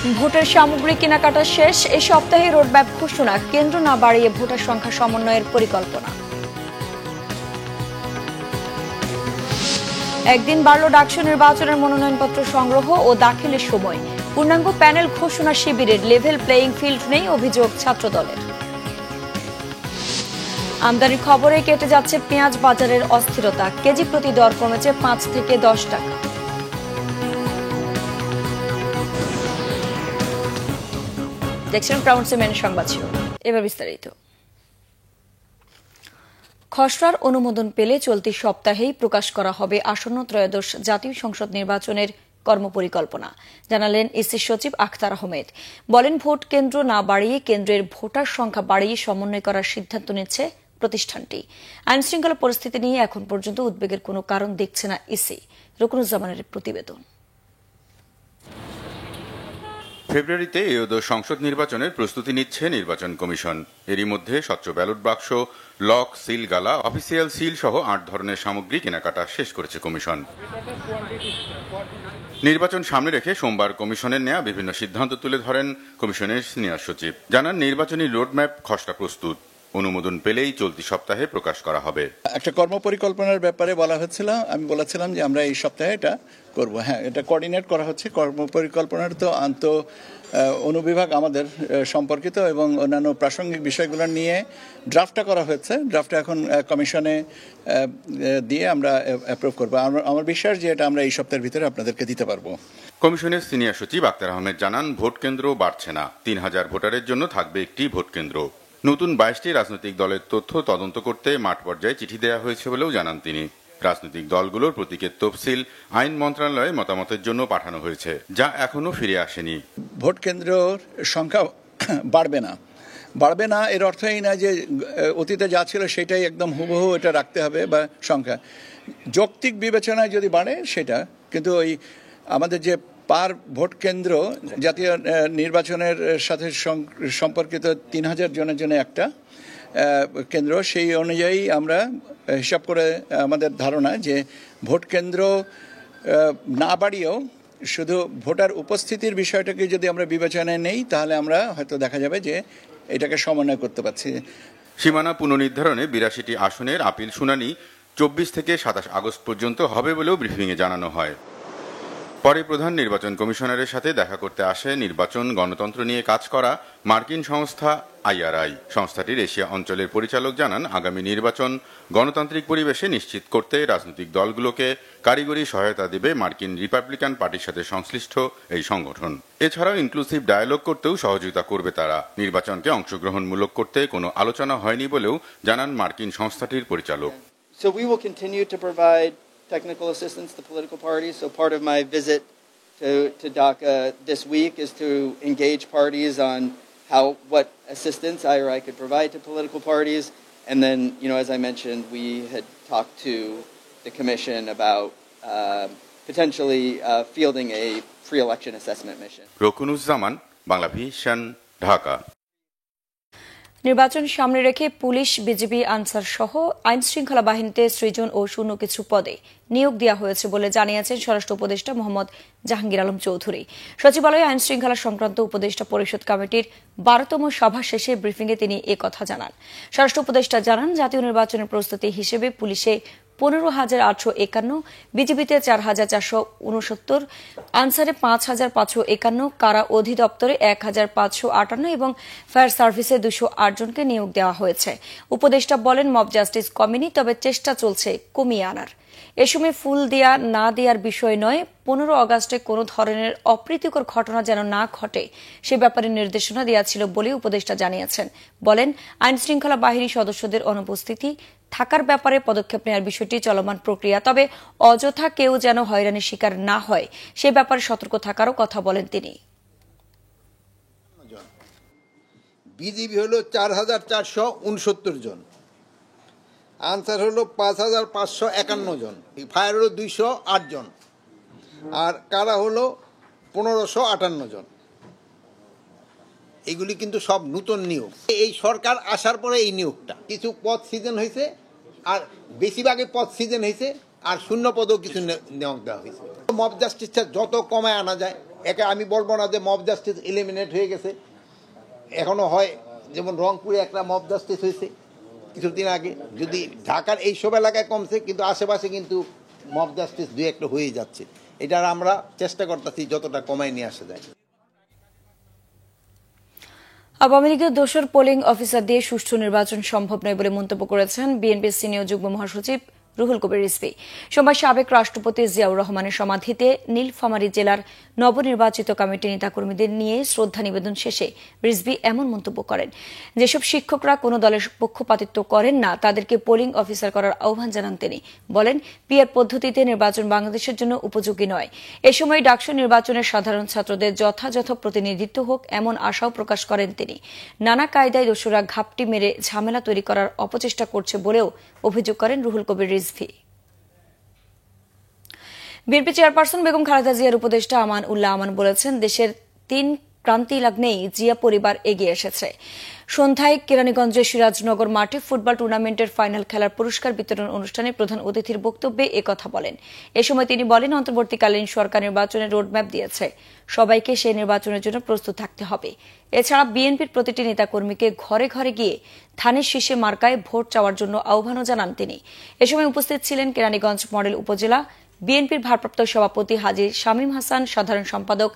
ভোটের সামগ্রী কেনাকাটা শেষ, এই সপ্তাহে রোডম্যাপ ঘোষণা, কেন্দ্র না বাড়িয়ে ভোটার সংখ্যা সমন্বয়ের পরিকল্পনা। একদিন বাড়ল ডাকসু নির্বাচনের মনোনয়নপত্র সংগ্রহ ও দাখিলের সময়। পূর্ণাঙ্গ প্যানেল ঘোষণা শিবিরের, লেভেল প্লেয়িং ফিল্ড নেই অভিযোগ ছাত্রদলের। আমদানির খবরে কেটে যাচ্ছে পেঁয়াজ বাজারের অস্থিরতা, কেজি প্রতি দর কমেছে 5 থেকে 10 টাকা। দেখছেন প্রাউন্ড সিমেন্ট সংবাদ ছিল, এবার বিস্তারিত। খসড়ার অনুমোদন পেলে চলতি সপ্তাহেই প্রকাশ করা হবে আসন্ন ত্রয়োদশ জাতীয় সংসদ নির্বাচনের কর্মপরিকল্পনা, জানালেন ইসি সচিব আখতার আহমেদ। বলেন, ভোট কেন্দ্র না বাড়িয়ে কেন্দ্রের ভোটার সংখ্যা বাড়িয়ে সমন্বয় করার সিদ্ধান্ত নিচ্ছে প্রতিষ্ঠানটি। আইনশৃঙ্খলা পরিস্থিতি নিয়ে এখন পর্যন্ত উদ্বেগের কোনো কারণ দেখছে না ইসি। রকুনুজ্জামানের প্রতিবেদন। ফেব্রুয়ারিতে এও সংসদ নির্বাচনের প্রস্তুতি নিচ্ছে নির্বাচন কমিশন। এরই মধ্যে স্বচ্ছ ব্যালট বাক্স, লক, সিল গালা, অফিসিয়াল সিল সহ 8 ধরনের সামগ্রী কেনাকাটা শেষ করেছে কমিশন। নির্বাচন সামনে রেখে সোমবার কমিশনের নেওয়া বিভিন্ন সিদ্ধান্ত তুলে ধরেন কমিশনের সিনিয়র সচিব। জানান, নির্বাচনী রোডম্যাপ খসড়া প্রস্তুত, অনুমোদন পেলেই চলতি সপ্তাহে প্রকাশ করা হবে। একটা কর্মপরিকল্পনার ব্যাপারে বলা হচ্ছিল, আমি বলেছিলাম যে আমরা এই সপ্তাহে এটা করব। হ্যাঁ, এটা কোঅর্ডিনেট করা হচ্ছে। কর্মপরিকল্পনার তো অনুবিভাগ আমাদের সম্পর্কিত এবং অন্যান্য প্রাসঙ্গিক বিষয়গুলো নিয়ে ড্রাফটটা করা হয়েছে। ড্রাফটটা এখন কমিশনে দিয়ে আমরা অ্যাপ্রুভ করবো। আমার বিশ্বাস যে এটা আমরা এই সপ্তাহের ভিতরে আপনাদেরকে দিতে পারবো। কমিশনের সিনিয়র সচিব আখতার আহমেদ জানান, ভোট কেন্দ্র বাড়ছে না, 3000 ভোটারের জন্য থাকবে একটি ভোট কেন্দ্র। নতুন 22টি রাজনৈতিক দলের তথ্য তদন্ত করতে মাঠ পর্যায়ে চিঠি দেওয়া হয়েছে বলেও জানান তিনি। রাজনৈতিক দলগুলোর প্রতীকের তফসিল আইন মন্ত্রণালয়ে মতামতের জন্য পাঠানো হয়েছে, যা এখনো ফিরে আসেনি। ভোট কেন্দ্রের সংখ্যা বাড়বে না এর অর্থ এই না যে অতীতে যা ছিল সেটাই একদম হুবহু এটা রাখতে হবে বা সংখ্যা যৌক্তিক বিবেচনায় যদি বাড়ে সেটা, কিন্তু ওই আমাদের যে পার ভোট কেন্দ্র জাতীয় নির্বাচনের সাথে সম্পর্কিত 3000 জনের জন্য একটা কেন্দ্র, সেই অনুযায়ী আমরা হিসাব করে আমাদের ধারণা যে ভোট কেন্দ্র না বাড়িয়েও শুধু ভোটার উপস্থিতির বিষয়টাকে যদি আমরা বিবেচনায় নেই, তাহলে আমরা হয়তো দেখা যাবে যে এটাকে সমন্বয় করতে পারছি। সীমানা পুনর্নির্ধারণে 82টি আসনের আপিল শুনানি 24 থেকে 27 আগস্ট পর্যন্ত হবে বলেও ব্রিফিংয়ে জানানো হয়। পরে প্রধান নির্বাচন কমিশনারের সাথে দেখা করতে আসে নির্বাচন গণতন্ত্র নিয়ে কাজ করা মার্কিন সংস্থা IRI। সংস্থাটির এশিয়া অঞ্চলের পরিচালক জানান, আগামী নির্বাচন গণতান্ত্রিক পরিবেশে নিশ্চিত করতে রাজনৈতিক দলগুলোকে কারিগরি সহায়তা দেবে মার্কিন রিপাবলিকান পার্টির সাথে সংশ্লিষ্ট এই সংগঠন। এছাড়াও ইনক্লুসিভ ডায়ালগ করতেও সহযোগিতা করবে তারা। নির্বাচনকে অংশগ্রহণমূলক করতে কোনো আলোচনা হয়নি বলেও জানান মার্কিন সংস্থাটির পরিচালক। So we will continue to provide technical assistance to political parties. So part of my visit to Dhaka this week is to engage parties on what assistance IRI could provide to political parties. And then, as I mentioned, we had talked to the commission about potentially fielding a free election assessment mission. Rokunuzzaman, Banglavision, Dhaka. নির্বাচন সামনে রেখে police, BGB, answer সহ আইন শৃঙ্খলা বাহিনীতে সৃজন ও শূন্য কিছু পদে নিয়োগ দেওয়া হয়েছে বলে জানিয়েছেন স্বরাষ্ট্র উপদেষ্টা মোহাম্মদ জাহাঙ্গীর আলম চৌধুরী। সচিবালয়ে আইন শৃঙ্খলা সংক্রান্ত উপদেষ্টা পরিষদ কমিটির 12তম সভা শেষে ব্রিফিংয়ে তিনি কথা জানান। স্বরাষ্ট্র উপদেষ্টা জানান, জাতীয় নির্বাচনের প্রস্তুতি হিসেবে পুলিশে 15,851, বিজিবিতে 4,469, আনসারে 5,551, কারা অধিদপ্তরে 1,558 এবং ফায়ার সার্ভিসে 208 জনকে নিয়োগ দেওয়া হয়েছে। উপদেষ্টা বলেন, মব জাস্টিস কমেনি, তবে চেষ্টা চলছে কমিয়ে আনার। এ সময় ফুল দেয়া না দেওয়ার বিষয় নয়, 15 আগস্টে কোনো ধরনের অপ্রীতিকর ঘটনা যেন না ঘটে সে ব্যাপারে নির্দেশনা দেওয়া ছিল বলে উপদেষ্টা জানিয়েছেন। বলেন, আইন শৃঙ্খলা বাহিনীর সদস্যদের অনুপস্থিতি থাকার ব্যাপারে পদক্ষেপ নেওয়ার বিষয়টি চলমান প্রক্রিয়া, তবে অযথা কেউ যেন হয়রানির শিকার না হয় সে ব্যাপারে সতর্ক থাকারও কথা বলেন তিনি। বিজিবি হলো 4,469 জন, আনসার হলো 5,551 জন, ফায়ার হলো 208 জন, আর কারা হলো 1,558 জন। এগুলি কিন্তু সব নতুন নিয়োগ। এই সরকার আসার পরে এই নিয়োগটা, কিছু পদ সৃজন হয়েছে আর বেশিরভাগই পদ সৃজন হয়েছে আর শূন্য পদও কিছু নিয়োগ দেওয়া হয়েছে। মব জাস্টিসটা যত কমায় আনা যায় একে আমি বলবো না যে মব জাস্টিস এলিমিনেট হয়ে গেছে, এখনো হয়, যেমন রংপুরে একটা মব জাস্টিস হয়েছে কিছুদিন আগে। যদি ঢাকার এইসব এলাকায় কমছে, কিন্তু আশেপাশে কিন্তু মব জাস্টিস দুই একটা হয়ে যাচ্ছে। এটার আমরা চেষ্টা করতেছি যতটা কমায় নিয়ে আসা যায়। আওয়ামী লীগের দোসর পোলিং অফিসার দিয়ে সুষ্ঠু নির্বাচন সম্ভব নয় বলে মন্তব্য করেছেন বিএনপির সিনিয়র যুগ্ম মহাসচিব রুহুল কবির রিজভী। সোমবার সাবেক রাষ্ট্রপতি জিয়াউর রহমানের সমাধিতে নীলফামারী জেলার নবনির্বাচিত কমিটি নেতাকর্মীদের নিয়ে শ্রদ্ধা নিবেদন শেষে রিজভী এমন মন্তব্য করেন। যেসব শিক্ষকরা কোনো দলের পক্ষপাতিত্ব করেন না, তাদেরকে পোলিং অফিসার করার আহ্বান জানান তিনি। বলেন, পিআর পদ্ধতিতে নির্বাচন বাংলাদেশের জন্য উপযোগী নয়। এ সময় ডাকসু নির্বাচনের সাধারণ ছাত্রদের যথাযথ প্রতিনিধিত্ব হোক, এমন আশাও প্রকাশ করেন তিনি। নানা কায়দায় দোসরা ঘাপটি মেরে ঝামেলা তৈরি করার অপচেষ্টা করছে বলেও অভিযোগ করেন রুহুল কবির রিজভী। বিএনপি চেয়ারপারসন বেগম খালেদা জিয়ার উপদেষ্টা আমান উল্লাহ আমান বলেছেন, দেশের 3 ক্রান্তি লগ্নেই জিয়া পরিবার এগিয়ে এসেছে। সন্ধ্যায় কেরানীগঞ্জের সিরাজনগর মাঠে ফুটবল টুর্নামেন্টের ফাইনাল খেলার পুরস্কার বিতরণ অনুষ্ঠানে প্রধান অতিথির বক্তব্যে একথা বলেন। এ সময় তিনি বলেন, অন্তর্বর্তীকালীন সরকার নির্বাচনের রোডম্যাপ দিয়েছে, সবাইকে সেই নির্বাচনের জন্য প্রস্তুত থাকতে হবে। এছাড়া বিএনপির প্রতিটি নেতাকর্মীকে ঘরে ঘরে গিয়ে ধানের শীষে মার্কায় ভোট চাওয়ার জন্য আহ্বানও জানান তিনি। এ সময় উপস্থিত ছিলেন কেরানীগঞ্জ মডেল উপজেলা বিএনপির ভারপ্রাপ্ত সভাপতি হাজী শামীম হাসান, সাধারণ সম্পাদক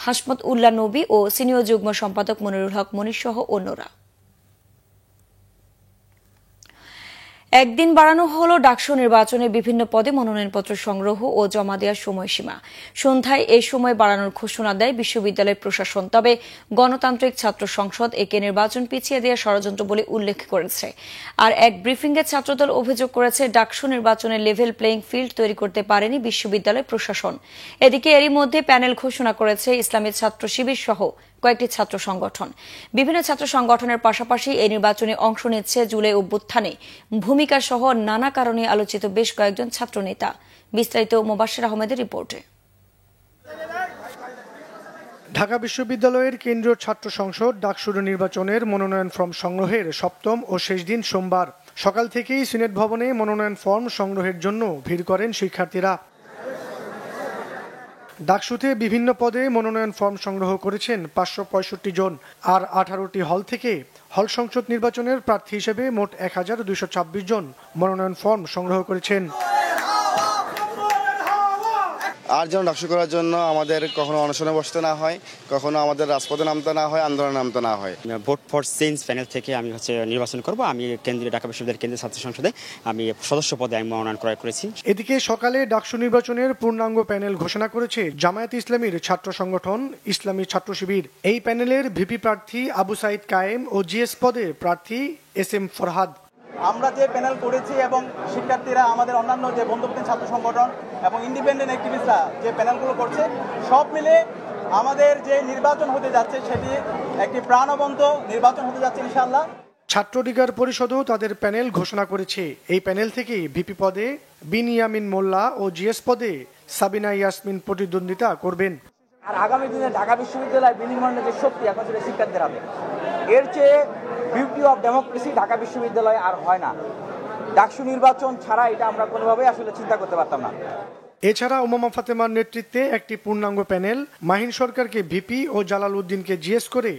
হাসমত উল্লাহ নবী ও সিনিয়র যুগ্ম সম্পাদক মনিরুল হক মনির সহ অন্যরা। একদিন বাড়ানো হল ডাকসু নির্বাচনে বিভিন্ন পদে মনোনয়নপত্র সংগ্রহ ও জমা দেওয়ার সময়সীমা। সন্ধ্যায় এই সময় বাড়ানোর ঘোষণা দেয় বিশ্ববিদ্যালয় প্রশাসন। তবে গণতান্ত্রিক ছাত্র সংসদ একে নির্বাচন পিছিয়ে দেওয়ার ষড়যন্ত্র বলে উল্লেখ করেছে। আর এক ব্রিফিংয়ে ছাত্রদল অভিযোগ করেছে, ডাকসু নির্বাচনে লেভেল প্লেইং ফিল্ড তৈরি করতে পারেনি বিশ্ববিদ্যালয় প্রশাসন। এদিকে এরই মধ্যে প্যানেল ঘোষণা করেছে ইসলামী ছাত্র শিবির সহ কয়েকটি ছাত্র সংগঠন। বিভিন্ন ছাত্র সংগঠনের পাশাপাশি এই নির্বাচনে অংশ নিচ্ছে জুলাই অভ্যুত্থানে ভূমিকা সহ নানা কারণে আলোচিত বেশ কয়েকজন ছাত্র নেতা। বিস্তারিত মোবাশ্বের আহমেদের রিপোর্টে। ঢাকা বিশ্ববিদ্যালয়ের কেন্দ্রীয় ছাত্র সংসদ ডাকসুর নির্বাচনের মনোনয়ন ফর্ম সংগ্রহের 7ম ও শেষ দিন সোমবার সকাল থেকেই সিনেট ভবনে মনোনয়ন ফর্ম সংগ্রহের জন্য ভিড় করেন শিক্ষার্থীরা। ডাকসুতে বিভিন্ন পদে মনোনয়ন ফর্ম সংগ্রহ করেছেন 565 জন। আর 18টি হল থেকে হল সংসদ নির্বাচনের প্রার্থী হিসেবে মোট 1226 জন মনোনয়ন ফর্ম সংগ্রহ করেছেন। আর যেন ডাকসু করার জন্য আমাদের কখনো অনশনে বসতে না হয়, কখনো আমাদের রাজপথে নামতে না হয়, আন্দোলনে নামতে না হয়। ভোট ফর চেঞ্জ প্যানেল থেকে আমি নির্বাচন করব। আমি কেন্দ্রীয় ঢাকা বিশ্ববিদ্যালয়ের কেন্দ্রীয় ছাত্র সংসদে আমি সদস্য পদে আমি মনোনয়ন ক্রয় করেছি। এদিকে সকালে ডাকসু নির্বাচনের পূর্ণাঙ্গ প্যানেল ঘোষণা করেছে জামায়াত ইসলামীর ছাত্র সংগঠন ইসলামী ছাত্র শিবির। এই প্যানেলের ভিপি প্রার্থী আবু সাইদ কায়েম ও জিএস পদে প্রার্থী SM ফরহাদ। আমরা যে প্যানেল করেছি এবং শিক্ষার্থীরা, আমাদের অন্যান্য যে বন্ধুপ্রতিম ছাত্র সংগঠন এবং ইন্ডিপেন্ডেন্ট অ্যাক্টিভিস্টরা যে প্যানেলগুলো করছে, সব মিলে আমাদের যে নির্বাচন হতে যাচ্ছে সেটি একটি প্রাণবন্ত নির্বাচন হতে যাচ্ছে ইনশাআল্লাহ। ছাত্র অধিকার পরিষদও তাদের প্যানেল ঘোষণা করেছে। এই প্যানেল থেকে ভিপি পদে বিনিয়ামিন মোল্লা ও জিএস পদে সাবিনা ইয়াসমিন প্রতিদ্বন্দ্বিতা করবেন। আর আগামী দিনে ঢাকা বিশ্ববিদ্যালয় বিনির্মাণের যে শক্তি এখন সেটা শিক্ষার্থীদের হাতে। এর চেয়ে বিউটি অফ ডেমোক্রেসি ঢাকা বিশ্ববিদ্যালয়ে আর হয় না। ডাকসু নির্বাচন ছাড়া এটা আমরা কোনোভাবেই আসলে চিন্তা করতে পারতাম না। এছাড়া উমামা ফাতেমার নেতৃত্বে একটি পূর্ণাঙ্গ প্যানেল মাহিন সরকারকে ভিপি ও জালাল উদ্দিনকে জিএস করে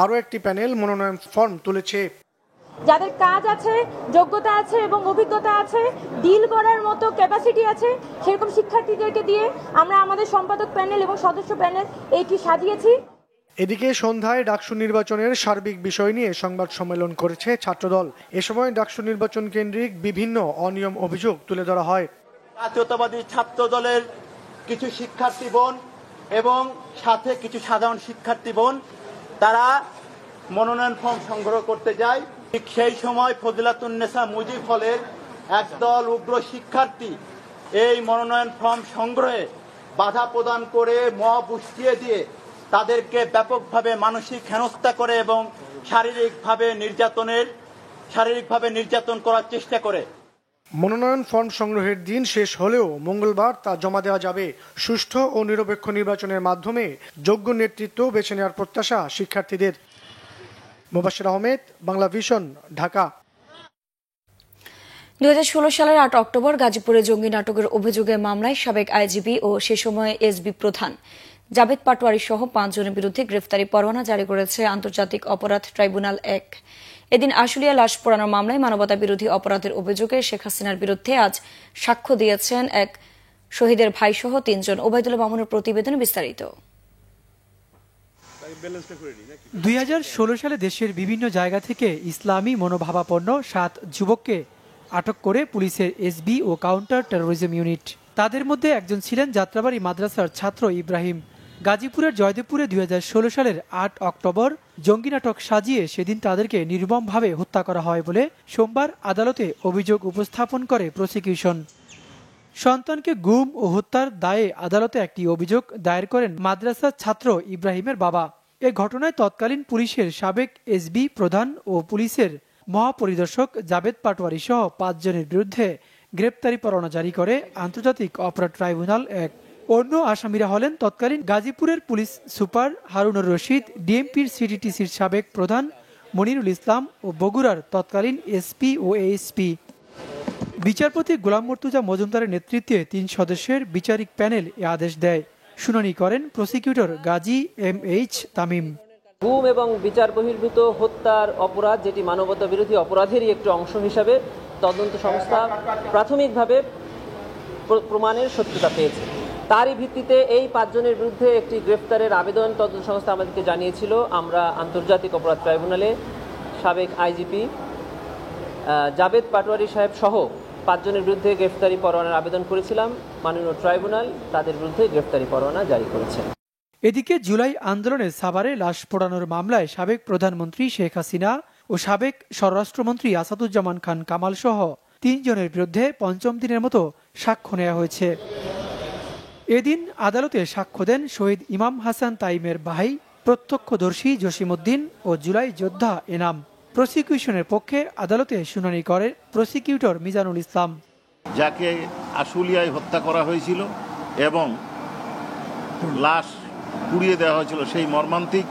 আরও একটি প্যানেল মনোনয়ন ফর্ম তুলেছে। যাদের কাজ আছে, যোগ্যতা আছে এবং অভিজ্ঞতা আছে, ডিল করার মতো ক্যাপাসিটি আছে, সেরকম শিক্ষার্থীদেরকে দিয়ে আমরা আমাদের সম্পাদক প্যানেল এবং সদস্য প্যানেল এইটি সাজিয়েছি। এদিকে সন্ধ্যায় ডাকসু নির্বাচনের সার্বিক বিষয় নিয়ে সংবাদ সম্মেলন করেছে ছাত্রদল। এ সময় ডাকসু নির্বাচন কেন্দ্রিক বিভিন্ন অনিয়ম অভিযোগ তুলে ধরা হয়। জাতীয়তাবাদী ছাত্র দলের কিছু শিক্ষার্থী বোন এবং সাথে কিছু সাধারণ শিক্ষার্থী বোন তারা মনোনয়ন ফর্ম সংগ্রহ করতে যায়। ঠিক সেই সময় ফজিলাতুন্নেসা মুজিব হলের একদল উগ্র শিক্ষার্থী এই মনোনয়ন ফর্ম সংগ্রহে বাধা প্রদান করে মব উস্কিয়ে দিয়ে তাদেরকে ব্যাপকভাবে মানসিক হেনস্থা করে এবং শারীরিকভাবে নির্যাতন করার চেষ্টা করে। মনোনয়ন ফর্ম সংগ্রহের দিন শেষ হলেও মঙ্গলবার তা জমা দেওয়া যাবে। সুষ্ঠু ও নিরপেক্ষ নির্বাচনের মাধ্যমে যোগ্য নেতৃত্ব বেছে নেওয়ার প্রত্যাশা শিক্ষার্থীদের। মোবাশ্বের আহমেদ, বাংলা ভিশন, ঢাকা। 2016 সালের 8 অক্টোবর গাজীপুরে জঙ্গি নাটকের অভিযোগের মামলায় সাবেক আইজিপি ও সে সময় এসবি প্রধান জাবেদ পাটোয়ারি সহ 5 জনের বিরুদ্ধে গ্রেফতারি পরোয়ানা জারি করেছে আন্তর্জাতিক অপরাধ ট্রাইব্যুনাল 1। এদিন আশুলিয়া লাশ পোড়ানোর মামলায় মানবতা বিরোধী অপরাধের অভিযোগে শেখ হাসিনার বিরুদ্ধে আজ সাক্ষ্য দিয়েছেন এক শহীদের ভাই সহ 3 জন। ওবায়দুল্লাহ মামুনের প্রতিবেদনে বিস্তারিত। 2016 সালে দেশের বিভিন্ন জায়গা থেকে ইসলামী মনোভাবাপন্ন 7 যুবককে আটক করে পুলিশের এসবি ও কাউন্টার টেরোরিজম ইউনিট। তাদের মধ্যে একজন ছিলেন যাত্রাবাড়ি মাদ্রাসার ছাত্র ইব্রাহিম। গাজীপুরের জয়দেবপুরে 2016 সালের 8 অক্টোবর জঙ্গি নাটক সাজিয়ে সেদিন তাদেরকে নির্মমভাবে হত্যা করা হয় বলে সোমবার আদালতে অভিযোগ উপস্থাপন করে প্রসিকিউশন। সন্তানকে গুম ও হত্যার দায়ে আদালতে একটি অভিযোগ দায়ের করেন মাদ্রাসার ছাত্র ইব্রাহিমের বাবা। এ ঘটনায় তৎকালীন পুলিশের সাবেক এসবি প্রধান ও পুলিশের মহাপরিদর্শক জাবেদ পাটোয়ারি সহ 5 জনের বিরুদ্ধে গ্রেপ্তারি পরোয়ানা জারি করে আন্তর্জাতিক অপরাধ ট্রাইব্যুনাল 1। অন্য আসামিরা হলেন তৎকালীন গাজীপুরের পুলিশ সুপার হারুনুর রশিদ, ডিএমপির সিটিটিসির সাবেক প্রধান মনিরুল ইসলাম ও বগুড়ার তৎকালীন এসপি ও এএসপি। বিচারপতি গোলাম মর্তুজা মজুমদারের নেতৃত্বে 3 সদস্যের বিচারিক প্যানেল এ আদেশ দেয়। শুনানি করেন প্রসিকিউটর গাজী MH তামিম। গুম এবং বিচার বহির্ভূত হত্যার অপরাধ, যেটি মানবতা বিরোধী অপরাধেরই একটি অংশ হিসাবে তদন্ত সংস্থা প্রাথমিকভাবে প্রমাণের সত্যতা পেয়েছে। তারই ভিত্তিতে এই 5 জনের বিরুদ্ধে একটি গ্রেফতারের আবেদন তদন্ত সংস্থা আমাদেরকে জানিয়েছিল। আমরা আন্তর্জাতিক অপরাধ ট্রাইব্যুনালে সাবেক আইজিপি জাবেদ পাটোয়ারি সাহেব সহ 5 জনের বিরুদ্ধে গ্রেফতারি পরোয়ানার আবেদন করেছিলাম। মাননীয় ট্রাইব্যুনাল তাদের বিরুদ্ধে গ্রেফতারি পরোয়ানা জারি করেছে। এদিকে জুলাই আন্দোলনে সাভারে লাশ পোড়ানোর মামলায় সাবেক প্রধানমন্ত্রী শেখ হাসিনা ও সাবেক স্বরাষ্ট্রমন্ত্রী আসাদুজ্জামান খান কামাল সহ 3 জনের বিরুদ্ধে 5ম দিনের মতো সাক্ষ্য নেওয়া হয়েছে। এদিন আদালতে সাক্ষ্য দেন শহীদ ইমাম হাসান তাইমের ভাই, প্রত্যক্ষদর্শী জসিমউদ্দিন ও জুলাই যোদ্ধা এনাম। প্রসিকিউশনের পক্ষে আদালতে শুনানি করে প্রসিকিউটর মিজানুল ইসলাম। যাকে আশুলিয়ায় হত্যা করা হয়েছিল এবং লাশ পুড়িয়ে দেওয়া হয়েছিল, সেই মর্মান্তিক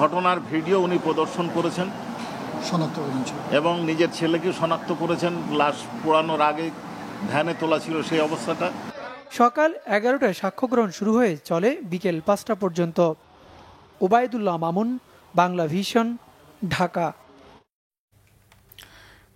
ঘটনার ভিডিও উনি প্রদর্শন করেছেন এবং নিজের ছেলেকে শনাক্ত করেছেন। লাশ পোড়ানোর আগে ধ্যানে তোলা ছিল সেই অবস্থাটা। সকাল 11টায় সাক্ষ্য গ্রহণ শুরু হয়ে চলে বিকেল 5টা পর্যন্ত। ওবায়দুল্লাহ মামুন, বাংলা ভিশন, ঢাকা।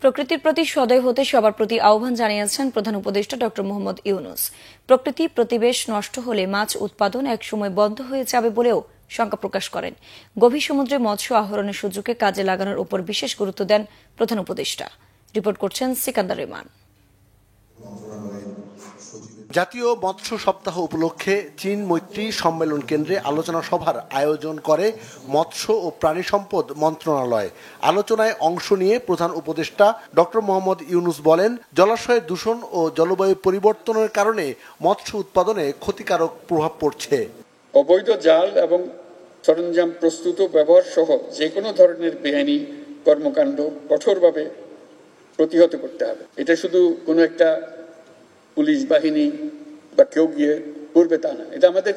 প্রকৃতির প্রতি সদয় হতে সবার প্রতি আহ্বান জানিয়েছেন প্রধান উপদেষ্টা ডক্টর মোহাম্মদ ইউনূস। প্রকৃতি প্রতিবেশ নষ্ট হলে মাছ উৎপাদন একসময় বন্ধ হয়ে যাবে বলেও শঙ্কা প্রকাশ করেন। গভীর সমুদ্রে মৎস্য আহরণের সুযোগকে কাজে লাগানোর উপর বিশেষ গুরুত্ব দেন প্রধান উপদেষ্টা। রিপোর্ট করছেন সিকান্দার রেমান। জাতীয় মৎস্য সপ্তাহ উপলক্ষে চীন মৈত্রী সম্মেলন কেন্দ্রে আলোচনা সভার আয়োজন করে মৎস্য ও প্রাণী সম্পদ মন্ত্রণালয়। আলোচনায় অংশ নিয়ে প্রধান উপদেষ্টা ডক্টর মোহাম্মদ ইউনূস বলেন, জলাশয়ের দূষণ ও জলবায়ু পরিবর্তনের কারণে মৎস্য উৎপাদনে ক্ষতিকারক প্রভাব পড়ছে। অবৈধ জাল এবং সরঞ্জাম প্রস্তুত ব্যবহার সহ যে কোনো ধরনের বেআইনি কর্মকাণ্ড কঠোরভাবে প্রতিহত করতে হবে। এটা শুধু কোনো একটা পুলিশ বাহিনী বা কেউ গিয়ে করবে তা না, এটা আমাদের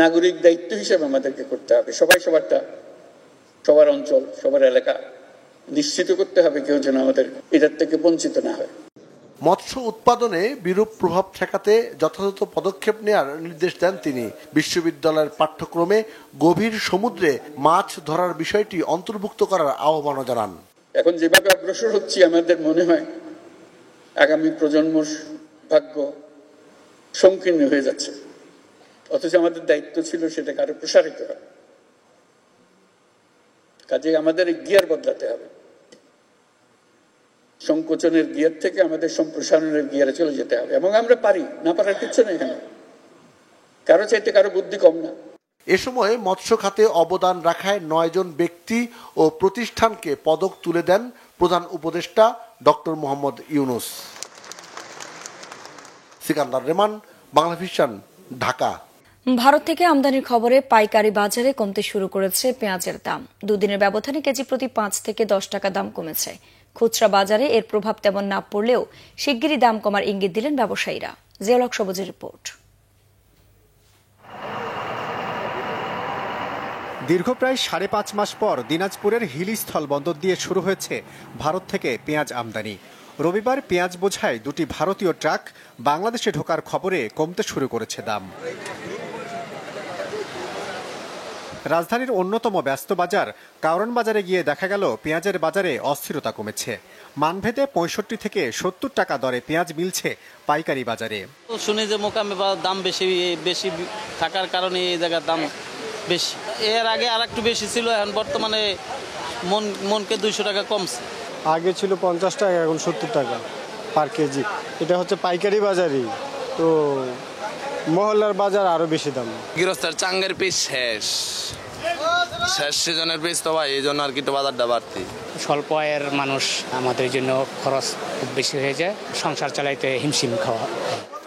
নাগরিক দায়িত্ব হিসেবে আমাদেরকে করতে হবে। সবাই সবারটা, সবার অঞ্চল, সবার এলাকা নিশ্চিত করতে হবে কেউ যেন আমাদের এটার থেকে বঞ্চিত না হয়। মৎস্য উৎপাদনে বিরূপ প্রভাব ঠেকাতে যথাযথ পদক্ষেপ নেওয়ার নির্দেশ দেন তিনি। বিশ্ববিদ্যালয়ের পাঠ্যক্রমে গভীর সমুদ্রে মাছ ধরার বিষয়টি অন্তর্ভুক্ত করার আহ্বানও জানান। এখন যেভাবে অগ্রসর হচ্ছি, আমাদের মনে হয় আগামী প্রজন্মর ভাগ্য সংকীর্ণ হয়ে যাচ্ছে, অথচ আমাদের দায়িত্ব ছিল সেটাকে আরো প্রসারিত করা। কাজে আমাদের গিয়ার বদলাতে হবে। সংকোচনের গিয়ার থেকে আমাদের সম্প্রসারণের গিয়ারে চলে যেতে হবে, এবং আমরা পারি, না পারার কিছু নেই এখানে। কারো চাইতে কারো বুদ্ধি কম না। এ সময় মৎস্য খাতে অবদান রাখায় 9 জন ব্যক্তি ও প্রতিষ্ঠানকে পদক তুলে দেন প্রধান উপদেষ্টা ডক্টর মোহাম্মদ ইউনূস। সিকান্দার রেমান, বাংলা ভিশন, ঢাকা। ভারত থেকে আমদানির খবরে পাইকারি বাজারে কমতে শুরু করেছে পেঁয়াজের দাম। দুদিনের ব্যবধানে কেজি প্রতি 5 থেকে 10 টাকা দাম কমেছে। খুচরা বাজারে এর প্রভাব তেমন না পড়লেও শিগগিরই দাম কমার ইঙ্গিত দিলেন ব্যবসায়ীরা। জিয়াউল হক সবুজের রিপোর্ট। দীর্ঘ প্রায় 5.5 মাস পর দিনাজপুরের হিলি স্থল বন্দর দিয়ে শুরু হয়েছে ভারত থেকে পেঁয়াজ আমদানি। রবিবার পেঁয়াজ বোঝাই 2টি ভারতীয় ট্রাক বাংলাদেশে ঢোকার খবরে কমতে শুরু করেছে দাম। রাজধানীর অন্যতম ব্যস্ত বাজার কারওয়ান বাজারে গিয়ে দেখা গেল পেঁয়াজের বাজারে অস্থিরতা কমেছে। মানভেদে 65 থেকে 70 টাকা দরে পেঁয়াজ মিলছে পাইকারি বাজারে। শুনি যে মোকামে দাম বেশি থাকার কারণে এই জায়গার দাম বেশি। এর আগে আর একটু বেশি ছিল, এখন বর্তমানে মনকে 200 টাকা কমছে। আগে ছিল 50 টাকা, এখন 70 টাকা পার কেজি। এটা হচ্ছে পাইকারি বাজারই, তো মহল্লার বাজার আরো বেশি দাম। গৃহস্থের চাঙ্গের পিস শেষ সিজনের পিস তো ভাই, এই জন্য আর কি বাজারটা বাড়তি। স্বল্প আয়ের মানুষ, আমাদের জন্য খরচ খুব বেশি হয়ে যায়, সংসার চালাইতে হিমশিম খাওয়া।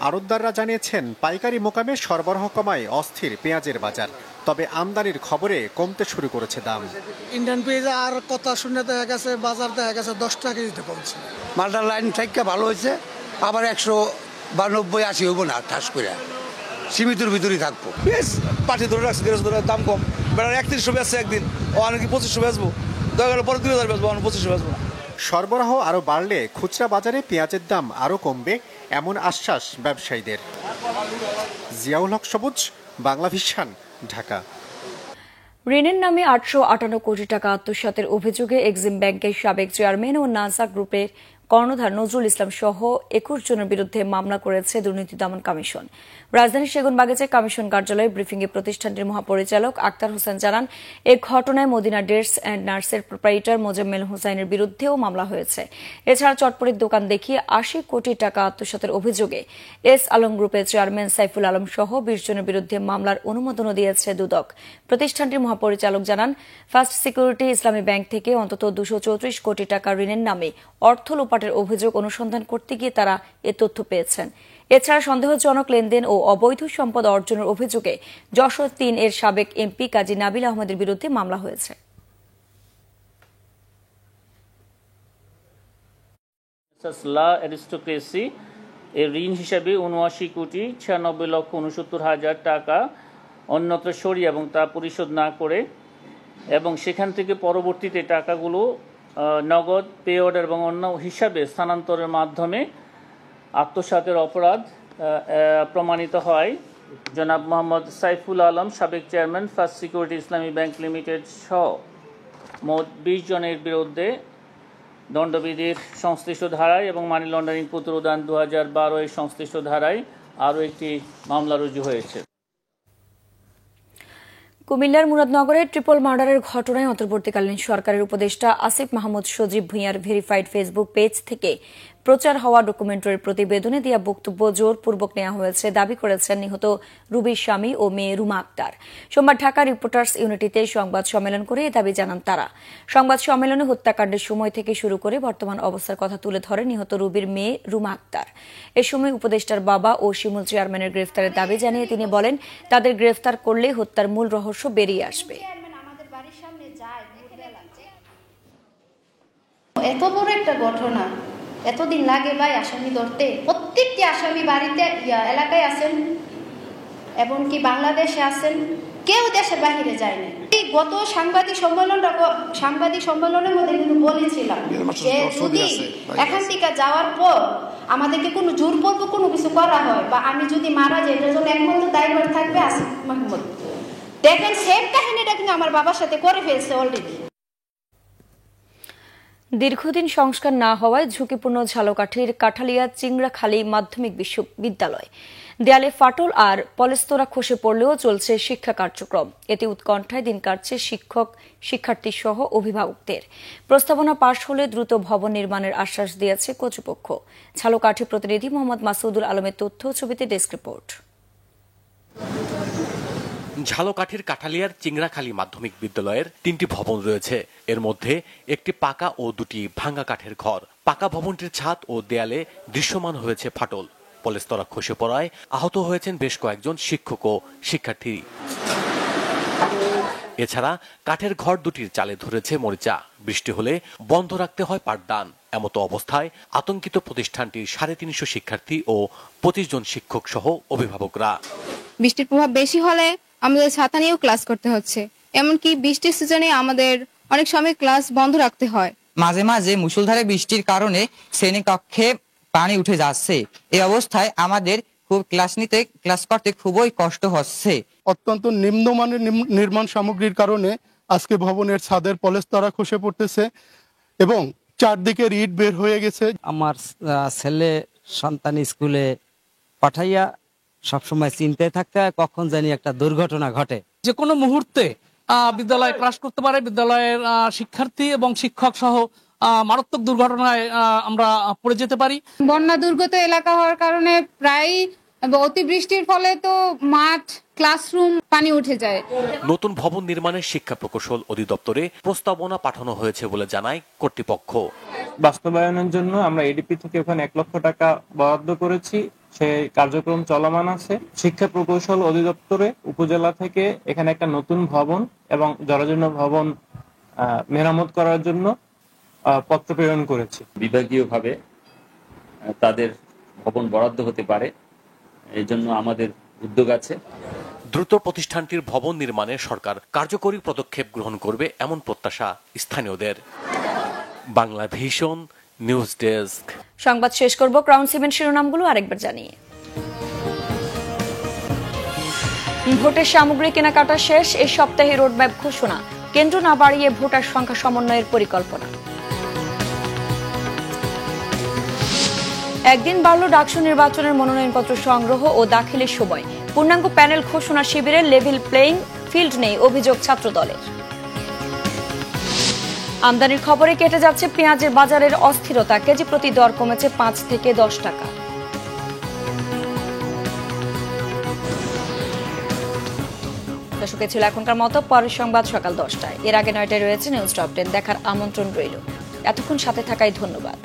আড়তদাররা জানিয়েছেন পাইকারি মোকামে সরবরাহ কমায় অস্থির পেঁয়াজের বাজার, তবে আমদানির খবরে কমতে শুরু করেছে দাম। ইন্ডিয়ান পেঁয়াজ আর কথা শুনে দেখা গেছে বাজার দেখা গেছে 10 টাকা কেজিতে কমছে। মালটার লাইন থেকে ভালো হয়েছে, আবার 100 বা 90 80 হইব না, ঠাস করে সীমিতর ভিতরেই থাকবো। পাঠি ধরে রাখছে, দাম কম, 3100 বেচছে একদিন, ও অনেক 2500 বেচবো, দেখা গেল পরে 2000 বেচবো, 2500 বেচবো না। সরবরাহ আরো বাড়লে খুচরা বাজারে পেঁয়াজের দাম আরো কমবে, এমন আশ্বাস ব্যবসায়ীদের। জিয়াউল হক সবুজ, বাংলা ভিশন, ঢাকা। ঋণের নামে 858 কোটি টাকা আত্মসাতের অভিযোগে এক্সিম ব্যাংকের সাবেক চেয়ারম্যান ও নাসা গ্রুপের কর্ণধার নজরুল ইসলাম সহ 21 জনের বিরুদ্ধে মামলা করেছে দুর্নীতি দমন কমিশন। রাজধানীর সেগুনবাগিচে কমিশন কার্যালয়ে ব্রিফিংয়ে প্রতিষ্ঠানটির মহাপরিচালক আক্তার হোসেন জানান, এ ঘটনায় মদিনা ডেটস অ্যান্ড নার্সের প্রোপ্রাইটার মোজাম্মেল হোসাইনের বিরুদ্ধেও মামলা হয়েছে। এছাড়া চটপটির দোকান দেখিয়ে 80 কোটি টাকা আত্মসাতের অভিযোগে এস আলম গ্রুপের চেয়ারম্যান সাইফুল আলম সহ 20 জনের বিরুদ্ধে মামলার অনুমোদনও দিয়েছে দুদক। প্রতিষ্ঠানটির মহাপরিচালক জানান, ফার্স্ট সিকিউরিটি ইসলামী ব্যাংক থেকে অন্তত 234 কোটি টাকা ঋণের নামে অর্থ লোপাটের অভিযোগ অনুসন্ধান করতে গিয়ে তারা এ তথ্য পেয়েছেন। এছাড়া সন্দেহজনক লেনদেন ও অবৈধ সম্পদ অর্জনের অভিযোগে যশোর 3 এর সাবেক এমপি কাজী নাবিল আহমেদের বিরুদ্ধে মামলা হয়েছে। লা অ্যারিস্টোক্রেসি এর ঋণ হিসাবে 79 কোটি 96 লক্ষ 69 হাজার টাকা অন্যত্র সরিয়ে এবং তা পরিশোধ না করে এবং সেখান থেকে পরবর্তীতে টাকাগুলো নগদ, পে অর্ডার এবং অন্য হিসাবে স্থানান্তরের মাধ্যমে আত্মসাতের অপরাধ প্রমাণিত হয়। জনাব মোহাম্মদ সাইফুল আলম, সাবেক চেয়ারম্যান, ফার্স্ট সিকিউরিটি ইসলামী ব্যাংক লিমিটেড সহ মোট 20 জনের বিরুদ্ধে দণ্ডবিধির সংশ্লিষ্ট ধারায় এবং মানি লন্ডারিং প্রতিরোধ 2012 এর সংশ্লিষ্ট ধারায় আরও একটি মামলা রুজু হয়েছে। কুমিল্লার মুরাদনগরের ট্রিপল মার্ডারের ঘটনায় অন্তর্বর্তীকালীন সরকারের উপদেষ্টা আসিফ মাহমুদ সজীব ভূঁইয়ার ভেরিফাইড ফেসবুক পেজ থেকে প্রচার হওয়া ডকুমেন্টারির প্রতিবেদনে দেওয়া বক্তব্য জোরপূর্বক নেওয়া হয়েছে দাবি করেছেন নিহত রুবির স্বামী ও মেয়ে রুমা আক্তার। সোমবার ঢাকা রিপোর্টার্স ইউনিটিতে সংবাদ সম্মেলন করে এ দাবি জানান তারা। সংবাদ সম্মেলনে হত্যাকাণ্ডের সময় থেকে শুরু করে বর্তমান অবস্থার কথা তুলে ধরে নিহত রুবির মেয়ে রুমা আক্তার। এ সময় উপদেষ্টার বাবা ও শিমুল চেয়ারম্যানের গ্রেফতারের দাবি জানিয়ে তিনি বলেন, তাদের গ্রেফতার করলে হত্যার মূল রহস্য বেরিয়ে আসবে। এত বড় একটা ঘটনা, এতদিন লাগে ভাই আসামি ধরতে? প্রত্যেকটি আসামি বাড়িতে এলাকায় আছেন, এমনকি বাংলাদেশে আছেন, কেউ দেশের বাহিরে যায়নি। গত সাংবাদিক সম্মেলনের মধ্যে কিন্তু বলেছিলাম যে যদি এখান থেকে যাওয়ার পর আমাদেরকে কোনো জোরপূর্বক কোনো কিছু করা হয় বা আমি যদি মারা যাই, এটার জন্য একমাত্র দায়ভার থাকবে আসিফ মাহমুদ। দেখেন সেম কাহিনীটা কিন্তু আমার বাবার সাথে করে ফেলছে অলরেডি। দীর্ঘদিন সংস্কার না হওয়ায় ঝুঁকিপূর্ণ ঝালকাঠির কাঠালিয়া চিংড়াখালী মাধ্যমিক বিদ্যালয় দেয়ালে ফাটল আর পলেস্তরা খসে পড়লেও চলছে শিক্ষা কার্যক্রম। এতে উৎকণ্ঠায় দিন কাটছে শিক্ষক, শিক্ষার্থী সহ অভিভাবকদের। প্রস্তাবনা পাশ হলে দ্রুত ভবন নির্মাণের আশ্বাস দিয়েছে কর্তৃপক্ষ। ঝালকাঠি প্রতিনিধি মোহাম্মদ মাসুদুল আলমের তথ্য, ছবিতে ডেস্ক রিপোর্ট। ঝালকাঠির কাঠালিয়ার চিংড়াখালী মাধ্যমিক বিদ্যালয়ের 3টি ভবন রয়েছে। এর মধ্যে একটি পাকা ও 2টি ভাঙা কাঠের ঘর। পাকা ভবনটির ছাদ ও দেয়ালে দৃশ্যমান হয়েছে ফাটল। পলেস্তরা খসে পড়ায় আহত হয়েছেন বেশ কয়েকজন শিক্ষক ও শিক্ষার্থী। এছাড়া কাঠের ঘর দুটির চালে ধরেছে মরিচা। বৃষ্টি হলে বন্ধ রাখতে হয় পাঠদান। এমতো অবস্থায় আতঙ্কিত প্রতিষ্ঠানটির 350 শিক্ষার্থী ও 25 জন শিক্ষক সহ অভিভাবকরা। বৃষ্টির প্রভাব বেশি হলে আমাদের ছাতা নিয়েও ক্লাস করতে হচ্ছে। এমনকি বৃষ্টির সিজনে আমাদের অনেক সময় ক্লাস বন্ধ রাখতে হয়। মাঝে মাঝে মুষলধারে বৃষ্টির কারণে শ্রেণীকক্ষে পানি উঠে যাচ্ছে। এই অবস্থায় আমাদের ক্লাস করতে খুবই কষ্ট হচ্ছে। অত্যন্ত নিম্নমানের নির্মাণ সামগ্রীর কারণে আজকে ভবনের ছাদের পলেস্তারা খসে পড়তেছে এবং চারদিকে ইট বের হয়ে গেছে। আমার ছেলে সন্তান স্কুলে পাঠাইয়া সবসময় চিন্তায় থাকতে হয় কখন জানি একটা দুর্ঘটনা ঘটে। যে কোনো মুহূর্তে বিদ্যালয় ক্রাশ করতে পারে, বিদ্যালয়ের শিক্ষার্থী এবং শিক্ষক সহ মারাত্মক দুর্ঘটনায় আমরা পড়ে যেতে পারি। বন্যা দুর্গত এলাকা হওয়ার কারণে প্রায় অতিবৃষ্টির ফলে তো মাঠ, ক্লাসরুম পানি উঠে যায়। নতুন ভবন নির্মাণের শিক্ষা প্রকৌশল অধিদপ্তরে প্রস্তাবনা পাঠানো হয়েছে বলে জানায় কর্তৃপক্ষ। বাস্তবায়নের জন্য আমরা এডিপি থেকে ওখানে 1 লক্ষ টাকা বরাদ্দ করেছি, সেই কার্যক্রম চলমান আছে। শিক্ষা প্রকৌশল অধিদপ্তরে উপজেলা থেকে এখানে একটা নতুন ভবন এবং জরাজীর্ণ ভবন মেরামত করার জন্য পত্র প্রেরণ করেছি। বিভাগীয়ভাবে তাদের ভবন বরাদ্দ হতে পারে, এই জন্য আমাদের উদ্যোগ আছে। দ্রুত প্রতিষ্ঠানটির ভবন নির্মাণে সরকার কার্যকরী পদক্ষেপ গ্রহণ করবে এমন প্রত্যাশা স্থানীয়দের। Bangla vision news desk. সংবাদ শেষ করব ক্রাউন সিমেন্ট শিরোনামগুলো আরেকবার জানিয়ে। ভোটের সামগ্রী কেনাকাটা শেষ, এই সপ্তাহে রোডম্যাপ ঘোষণা, কেন্দ্র না বাড়িয়ে ভোটার সংখ্যা সমন্বয়ের পরিকল্পনা। একদিন বাড়ল ডাকসু নির্বাচনের মনোনয়নপত্র সংগ্রহ ও দাখিলের সময়, পূর্ণাঙ্গ প্যানেল ঘোষণা শিবিরে লেভেল প্লেইং ফিল্ড নেই অভিযোগ ছাত্রদলের। আমদানির খবরে কেটে যাচ্ছে পেঁয়াজের বাজারের অস্থিরতা, কেজি প্রতি দর কমেছে 5 থেকে 10 টাকা। দর্শক, ছিল এখনকার মতো, পরের সংবাদ সকাল 10টায়। এর আগে 9টায় রয়েছে নিউজ টপ 10 দেখার আমন্ত্রণ রইল। এতক্ষণ সাথে থাকায় ধন্যবাদ।